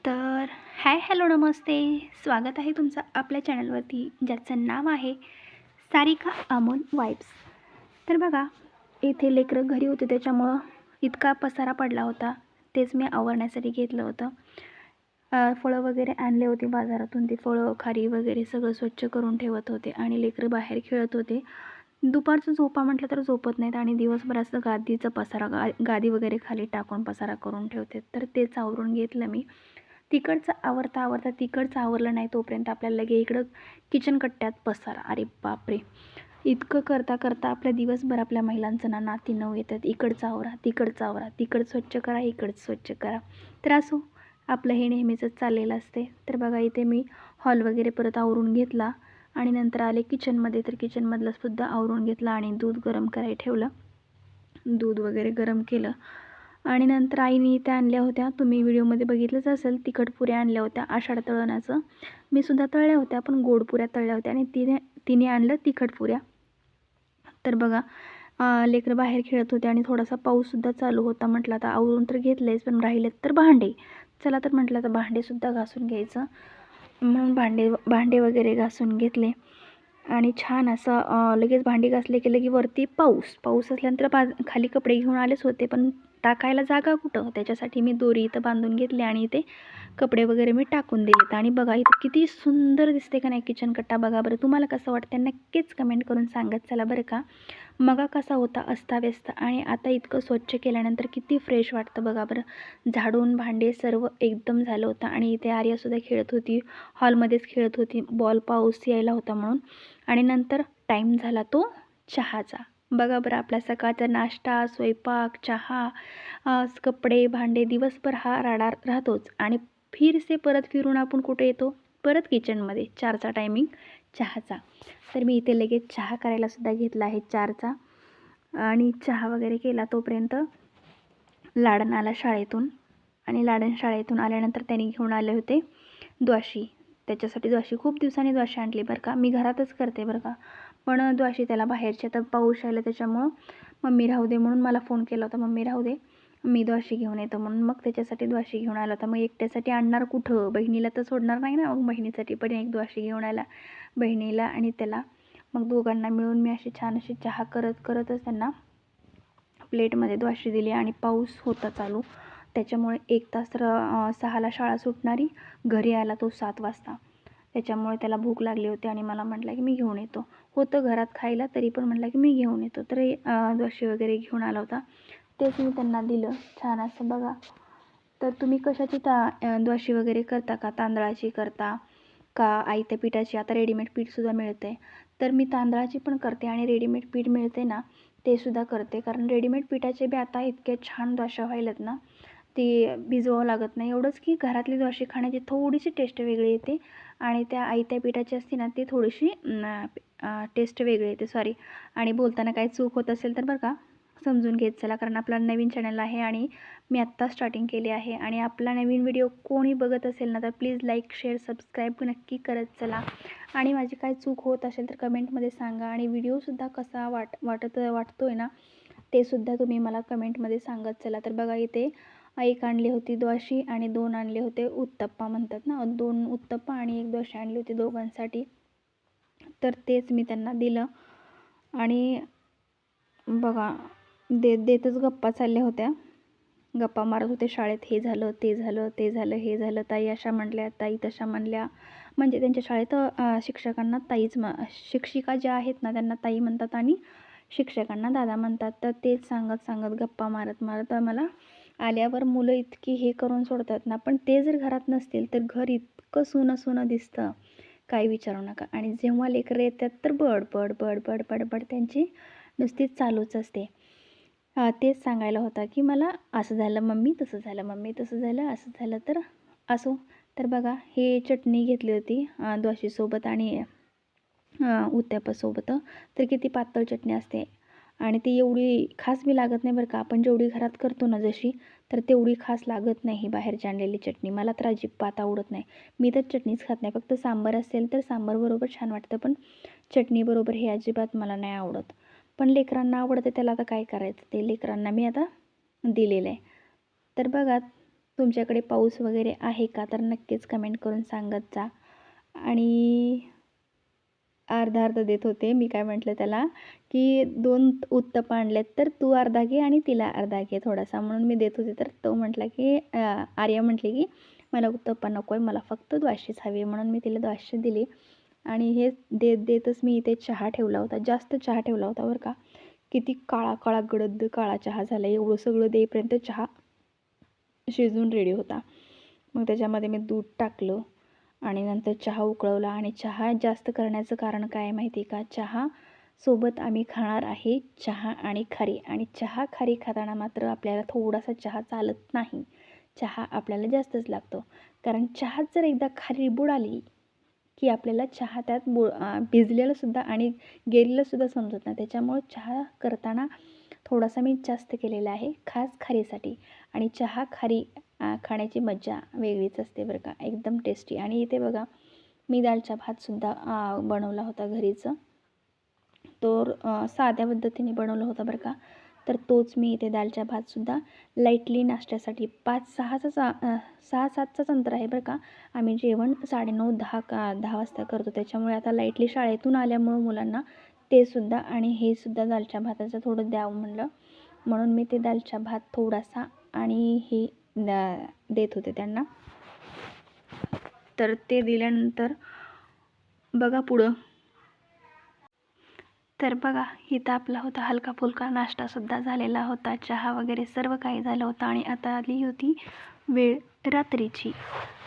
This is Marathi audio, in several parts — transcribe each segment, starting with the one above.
तर हॅलो नमस्ते. स्वागत आहे तुमचं आपल्या चॅनलवरती, ज्याचं नाव आहे सारिका अमोल वाइब्स. तर बघा, इथे लेकरं घरी होते त्याच्यामुळं इतका पसारा पडला होता, तेच मी आवरण्यासाठी घेतलं होतं. फळं वगैरे आणले होते बाजारातून, ते फळं खारी वगैरे सगळं स्वच्छ करून ठेवत होते आणि लेकरं बाहेर खेळत होते. दुपारचं झोपा म्हटलं तर झोपत नाहीत आणि दिवसभर असं गादीचा पसारा गादी वगैरे खाली टाकून पसारा करून ठेवते. तर तेच आवरून घेतलं मी. तिकडचं आवरता तिकडचं आवरलं नाही तोपर्यंत आपल्याला लगे इकडं किचन कट्ट्यात पसारा. अरे बापरे, इतकं करता करता आपल्या दिवसभर आपल्या महिलांचं नाती नऊ येतात. इकडचं आवरा, तिकडचं आवरा, तिकडं स्वच्छ करा, इकडचं स्वच्छ करा. तर असो, आपलं हे नेहमीचंच चाललेलं असते. तर बघा, इथे मी हॉल वगैरे परत आवरून घेतला आणि नंतर आले किचनमध्ये. तर किचनमधलं सुद्धा आवरून घेतलं आणि दूध गरम करायला ठेवलं. दूध वगैरे गरम केलं आणि नंतर आईने त्या आणल्या होत्या, तुम्ही व्हिडिओमध्ये बघितलंच असेल, तिखट पुऱ्या आणल्या होत्या आषाढ तळणाचं. मी सुद्धा तळल्या होत्या, पण गोड पुऱ्या तळल्या होत्या आणि तिने आणलं तिखट पुऱ्या. तर बघा, लेकरं बाहेर खेळत होते आणि थोडासा पाऊससुद्धा चालू होता. म्हटलं आता आवरून तर घेतलंयच, पण राहिलेत तर भांडे. चला तर म्हटलं आता भांडेसुद्धा घासून घ्यायचं, म्हणून भांडे वगैरे घासून घेतले आणि छान असं लगेच भांडी घासले की लगे वरती पाऊस असल्यानंतर खाली कपडे घेऊन आलेच होते, पण टाकायला जागा कुठं, त्याच्यासाठी मी दोरी इथं बांधून घेतली आणि इथे कपडे वगैरे मी टाकून दिलेत. आणि बघा, इथं किती सुंदर दिसते का नाही किचन कट्टा. बघा बरं, तुम्हाला कसं वाटतं नक्कीच कमेंट करून सांगत चला बरं का. मगा कसा होता अस्ताव्यस्त आणि आता इतकं स्वच्छ केल्यानंतर किती फ्रेश वाटतं बघा बरं. झाडून भांडे सर्व एकदम झालं होतं आणि इथे आर्यासुद्धा खेळत होती, हॉलमध्येच खेळत होती, पाऊस यायला होता म्हणून. आणि नंतर टाईम झाला तो चहाचा. बघा बरं, आपला सकाळचा नाश्ता, स्वयंपाक, चहा, कपडे, भांडे, दिवसभर हा राडा राहतोच आणि परत फिरून आपण कुठे येतो, परत किचनमध्ये. 4चा टायमिंग चहाचा. तर मी इथे लगेच चहा करायलासुद्धा घेतला आहे 4चा आणि चहा वगैरे केला. तोपर्यंत लाडन आला शाळेतून आणि लाडन शाळेतून आल्यानंतर त्यांनी घेऊन आले होते द्वाशी. त्याच्यासाठी द्वाशी खूप दिवसांनी द्वाशी आणली बरं का. मी घरातच करते बरं का, पण द्वाशी त्याला बाहेरचे. तर पाऊस आला त्याच्यामुळं मम्मी राहू दे म्हणून मला फोन केला होता, मम्मी राहू दे मी द्वाशी घेऊन येतो म्हणून. मग त्याच्यासाठी द्वाशी घेऊन आला होता. मग एकट्यासाठी आणणार कुठं, बहिणीला तर सोडणार नाही ना. मग बहिणीसाठी पण एक द्वाशी घेऊन आला, बहिणीला आणि त्याला. मग दोघांना मिळून मी अशी छान अशी चहा करतच त्यांना प्लेटमध्ये द्वाशी दिली. आणि पाऊस होता चालू, त्याच्यामुळे 1 तास 6ला शाळा सुटणारी, घरी आला तो 7 वाजता. त्याच्यामुळे त्याला भूक लागली होती आणि मला म्हटलं की मी घेऊन येतो. होतं घरात खायला, तरी पण म्हटलं की मी घेऊन येतो. तर द्वाशी वगैरे घेऊन आला होता, तेच मी त्यांना दिलं छान असं. बघा, तर तुम्ही कशाची द्वाशी वगैरे करता का, तांदळाची करता का आयत्या पिठाची? आता रेडीमेड पीठसुद्धा मिळते आहे. तर मी तांदळाची पण करते आणि रेडीमेड पीठ मिळते ना, ते सुद्धा करते. कारण रेडीमेड पिठाचे बी आता इतके छान द्वाशा व्हायल्यात ना, ती भिजवावं लागत नाही. एवढंच की घरातली द्वाशी खाण्याची थोडीशी टेस्ट वेगळी येते आणि त्या आयत्या पिठाची असते ना, ती थोडीशी टेस्ट वेगळी येते. सॉरी, आणि बोलताना काही चूक होत असेल तर बरं का समजून घेत चला, कारण आपला नवीन चॅनल आहे आणि मी आत्ता स्टार्टिंग केली आहे. आणि आपला नवीन व्हिडिओ कोणी बघत असेल ना, तर प्लीज लाईक, शेअर, सबस्क्राईब नक्की करत चला. आणि माझी काय चूक होत असेल तर कमेंटमध्ये सांगा. आणि व्हिडिओसुद्धा कसा वाटतोय ना, ते सुद्धा तुम्ही मला कमेंटमध्ये सांगत चला. तर बघा, इथे 1 आणली होती द्वाशी आणि 2 आणले होते उत्तप्पा म्हणतात ना, 2 उत्तप्पा आणि 1 द्वाशी आणली होती दोघांसाठी. तर तेच मी त्यांना दिलं आणि बघा, देतच गप्पा चालल्या होत्या. गप्पा मारत होते शाळेत, हे झालं, ते झालं, ते झालं, हे झालं, ताई अशा म्हणल्या, ताई तशा म्हणल्या. म्हणजे त्यांच्या शाळेत शिक्षकांना शिक्षिका ज्या आहेत ना, त्यांना ताई म्हणतात आणि शिक्षकांना दादा म्हणतात. तर तेच सांगत गप्पा मारत मला आल्यावर मुलं इतकी हे करून सोडतात ना, पण ते जर घरात नसतील तर घर इतकं सुनं दिसतं, काही विचारू नका. आणि जेव्हा लेकरं येतात तर बड त्यांची नुसतीच चालूच असते. तेच सांगायला होता की मला असं झालं मम्मी, तसं झालं मम्मी, तसं झालं, असं झालं. तर असो. तर बघा, हे चटणी घेतली होती द्वाशीसोबत आणि उत्तप्पासोबत. तर किती पातळ चटणी असते आणि ती एवढी खास बी लागत नाही बरं का. आपण जेवढी घरात करतो ना जशी, तर तेवढी खास लागत नाही बाहेरची आणलेली चटणी. मला तर अजिबात आवडत नाही. मी तर चटणीच खात नाही. फक्त सांबार असेल तर सांबारबरोबर छान वाटतं, पण चटणीबरोबर हे अजिबात मला नाही आवडत. पण लेकरांना आवडतं, त्याला आता काय करायचं, ते लेकरांना मी आता दिलेलं आहे. तर बघा, तुमच्याकडे पाऊस वगैरे आहे का, तर नक्कीच कमेंट करून सांगत जा. आणि अर्धा अर्धा देत होते. मी काय म्हटलं त्याला, की 2 उत्तप्पा आणलेत, तर तू अर्धा घे आणि तिला अर्धा घे थोडासा, म्हणून मी देत होते. तर तो म्हटला की आर्या म्हटली की मला उत्तप्पा नको आहे, मला फक्त द्वाशीच हवी, म्हणून मी तिला द्वाशी दिली. आणि हे देत देतच मी इथे चहा ठेवला होता, जास्त चहा ठेवला होता बरं का. किती काळा काळा गडद काळा चहा झाला. एवढं सगळं देईपर्यंत चहा शिजून रेडी होता. मग त्याच्यामध्ये मी दूध टाकलं आणि नंतर चहा उकळवला. आणि चहा जास्त करण्याचं कारण काय आहे माहिती आहे का, चहा सोबत आम्ही खाणार आहे चहा आणि खारी. आणि चहा खारी खाताना मात्र आपल्याला थोडासा चहा चालत नाही, चहा आपल्याला जास्तच लागतो. कारण चहात जर एकदा खारी बुडाली की आपल्याला चहा त्यात भिजलेलंसुद्धा आणि गेलेलंसुद्धा समजत नाही. त्याच्यामुळं चहा करताना थोडासा मी जास्त केलेला आहे, खास खारीसाठी. आणि चहा खारी खाण्याची मजा वेगळीच असते बरं का, एकदम टेस्टी. आणि इथे बघा, मी दालचा भातसुद्धा बनवला होता घरीच. तो साध्या पद्धतीने बनवला होता बरं का. तर तोच मी इथे दालचा भातसुद्धा लाईटली नाश्त्यासाठी 6-7चाच अंतर आहे बरं का. आम्ही जेवण 9:30-10 वाजता करतो, त्याच्यामुळे आता लाईटली शाळेतून आल्यामुळं मुलांना ते सुद्धा आणि हे सुद्धा दालचा भाताचं थोडं द्यावं म्हणलं, म्हणून मी ते दालचा भात थोडासा आणि हे देत होते त्यांना. तर ते दिल्यानंतर बघा पुढं, तर बघा इथं आपला होता हलका फुलका नाश्तासुद्धा झालेला होता, चहा वगैरे सर्व काही झालं होतं. आणि आता आली होती वेळ रात्रीची.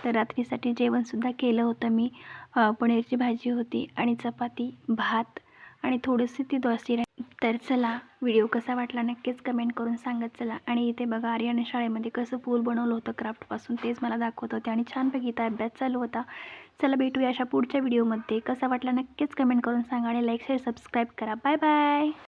तर रात्रीसाठी जेवणसुद्धा केलं होतं मी. पनीरची भाजी होती आणि चपाती, भात आणि थोडीशी ती द्वासी राहिली. तर चला, व्हिडिओ कसा वाटला नक्कीच कमेंट करून सांगत चला. आणि इथे बघा, आर्याने शाळेमध्ये कसं फूल बनवलं होतं क्राफ्टपासून, तेच मला दाखवत होते. आणि छानपैकी इथं अभ्यास चालू होता. चला भेटूया अशा पुढच्या व्हिडिओमध्ये. कसा वाटला नक्कीच कमेंट करून सांगा आणि लाईक शेअर सबस्क्राईब करा. Bye bye.